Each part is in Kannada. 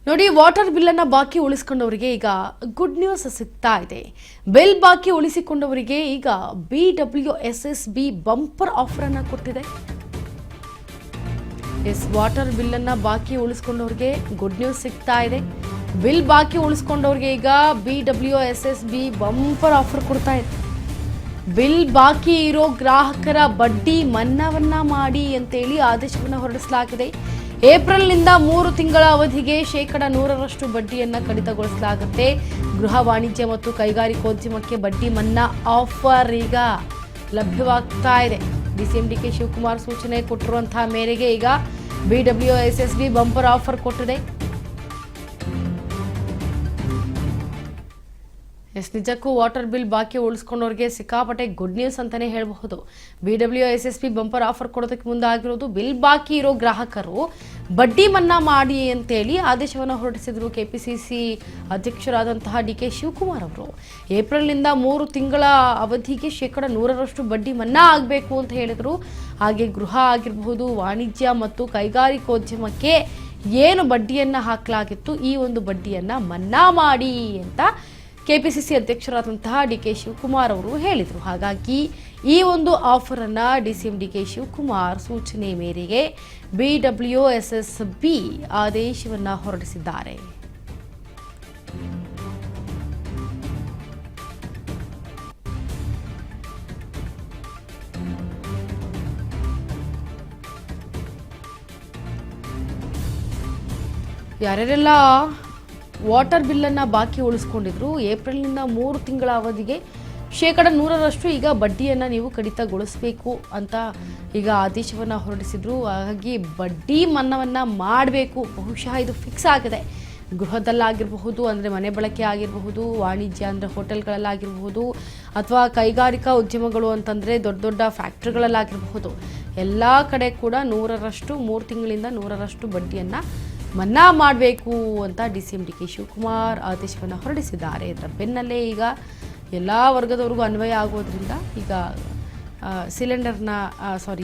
ನೋಡಿ, ವಾಟರ್ ಬಿಲ್ ಅನ್ನ ಬಾಕಿ ಉಳಿಸಿಕೊಂಡವರಿಗೆ ಈಗ ಗುಡ್ ನ್ಯೂಸ್ ಸಿಗ್ತಾ ಇದೆ. ಬಿಲ್ ಬಾಕಿ ಉಳಿಸಿಕೊಂಡವರಿಗೆ ಈಗ BWSSB ಬಂಪರ್ ಆಫರ್ ಅನ್ನ ಕೊಟ್ಟಿದೆ. ವಾಟರ್ ಬಿಲ್ ಅನ್ನ ಬಾಕಿ ಉಳಿಸಿಕೊಂಡವರಿಗೆ ಗುಡ್ ನ್ಯೂಸ್ ಸಿಗ್ತಾ ಇದೆ. ಬಿಲ್ ಬಾಕಿ ಉಳಿಸಿಕೊಂಡವರಿಗೆ ಈಗ BWSSB ಬಂಪರ್ ಆಫರ್ ಕೊಡ್ತಾ ಇದೆ. ಬಿಲ್ ಬಾಕಿ ಇರೋ ಗ್ರಾಹಕರ ಬಡ್ಡಿ ಮನ್ನಾವನ್ನ ಮಾಡಿ ಅಂತೇಳಿ ಆದೇಶವನ್ನು ಹೊರಡಿಸಲಾಗಿದೆ. ಏಪ್ರಿಲ್ನಿಂದ 3 ತಿಂಗಳ ಅವಧಿಗೆ 100% ಬಡ್ಡಿಯನ್ನು ಕಡಿತಗೊಳಿಸಲಾಗುತ್ತೆ. ಗೃಹ ವಾಣಿಜ್ಯ ಮತ್ತು ಕೈಗಾರಿಕೋದ್ಯಮಕ್ಕೆ ಬಡ್ಡಿ ಮನ್ನಾ ಆಫರ್ ಈಗ ಲಭ್ಯವಾಗ್ತಾ ಇದೆ. DCM DK ಶಿವಕುಮಾರ್ ಸೂಚನೆ ಕೊಟ್ಟಿರುವಂತಹ ಮೇರೆಗೆ ಈಗ BWSSB ಬಂಪರ್ ಆಫರ್ ಕೊಟ್ಟಿದೆ. ನಿಜಕ್ಕೂ ವಾಟರ್ ಬಿಲ್ ಬಾಕಿ ಉಳಿಸ್ಕೊಂಡವ್ರಿಗೆ ಸಿಕ್ಕಾಪಟ್ಟೆ ಗುಡ್ ನ್ಯೂಸ್ ಅಂತಾನೆ ಹೇಳಬಹುದು. BWSSB ಬಂಪರ್ ಆಫರ್ ಕೊಡೋದಕ್ಕೆ ಮುಂದಾಗಿರೋದು ಬಿಲ್ ಬಾಕಿ ಇರೋ ಗ್ರಾಹಕರು ಬಡ್ಡಿ ಮನ್ನಾ ಮಾಡಿ ಅಂತೇಳಿ ಆದೇಶವನ್ನು ಹೊರಡಿಸಿದ್ರು KPCC ಅಧ್ಯಕ್ಷರಾದಂತಹ DK ಶಿವಕುಮಾರ್ ಅವರು. ಏಪ್ರಿಲ್ನಿಂದ 3 ತಿಂಗಳ ಅವಧಿಗೆ 100% ಬಡ್ಡಿ ಮನ್ನಾ ಆಗಬೇಕು ಅಂತ ಹೇಳಿದ್ರು. ಹಾಗೆ ಗೃಹ ಆಗಿರಬಹುದು, ವಾಣಿಜ್ಯ ಮತ್ತು ಕೈಗಾರಿಕೋದ್ಯಮಕ್ಕೆ ಏನು ಬಡ್ಡಿಯನ್ನು ಹಾಕಲಾಗಿತ್ತು, ಈ ಒಂದು ಬಡ್ಡಿಯನ್ನು ಮನ್ನಾ ಮಾಡಿ ಅಂತ KPCC ಅಧ್ಯಕ್ಷರಾದಂತಹ DK ಶಿವಕುಮಾರ್ ಅವರು ಹೇಳಿದರು. ಹಾಗಾಗಿ ಈ ಒಂದು ಆಫರ್ ಅನ್ನ DCM DK ಶಿವಕುಮಾರ್ ಸೂಚನೆ ಮೇರೆಗೆ BWSSB ಆದೇಶವನ್ನ ಹೊರಡಿಸಿದ್ದಾರೆ. ಯಾರ್ಯಾರೆಲ್ಲ ವಾಟರ್ ಬಿಲ್ಲನ್ನು ಬಾಕಿ ಉಳಿಸ್ಕೊಂಡಿದ್ರು, ಏಪ್ರಿಲ್ನಿಂದ 3 ತಿಂಗಳ ಅವಧಿಗೆ 100% ಈಗ ಬಡ್ಡಿಯನ್ನು ನೀವು ಕಡಿತಗೊಳಿಸಬೇಕು ಅಂತ ಈಗ ಆದೇಶವನ್ನು ಹೊರಡಿಸಿದ್ರು. ಹಾಗಾಗಿ ಬಡ್ಡಿ ಮನ್ನಾವನ್ನು ಮಾಡಬೇಕು. ಬಹುಶಃ ಇದು ಫಿಕ್ಸ್ ಆಗಿದೆ. ಗೃಹದಲ್ಲಾಗಿರಬಹುದು, ಅಂದರೆ ಮನೆ ಬಳಕೆ ಆಗಿರಬಹುದು, ವಾಣಿಜ್ಯ ಅಂದರೆ ಹೋಟೆಲ್ಗಳಲ್ಲಾಗಿರಬಹುದು, ಅಥವಾ ಕೈಗಾರಿಕಾ ಉದ್ಯಮಗಳು ಅಂತಂದರೆ ದೊಡ್ಡ ದೊಡ್ಡ ಫ್ಯಾಕ್ಟ್ರಿಗಳಲ್ಲಾಗಿರಬಹುದು, ಎಲ್ಲ ಕಡೆ ಕೂಡ 100% 3 ತಿಂಗಳಿಂದ 100% ಬಡ್ಡಿಯನ್ನು ಮನ್ನಾ ಮಾಡಬೇಕು ಅಂತ DCM DK ಶಿವಕುಮಾರ್ ಆದೇಶವನ್ನು ಹೊರಡಿಸಿದ್ದಾರೆ. ಇದರ ಬೆನ್ನಲ್ಲೇ ಈಗ ಎಲ್ಲ ವರ್ಗದವರಿಗೂ ಅನ್ವಯ ಆಗೋದ್ರಿಂದ ಈಗ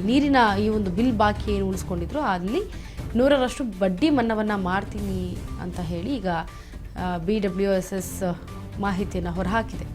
ನೀರಿನ ಈ ಒಂದು ಬಿಲ್ ಬಾಕಿ ಏನು ಉಳಿಸ್ಕೊಂಡಿದ್ರು ಅಲ್ಲಿ 100% ಬಡ್ಡಿ ಮನ್ನಾವನ್ನು ಮಾಡ್ತೀನಿ ಅಂತ ಹೇಳಿ ಈಗ BWSS ಮಾಹಿತಿಯನ್ನು ಹೊರಹಾಕಿದೆ.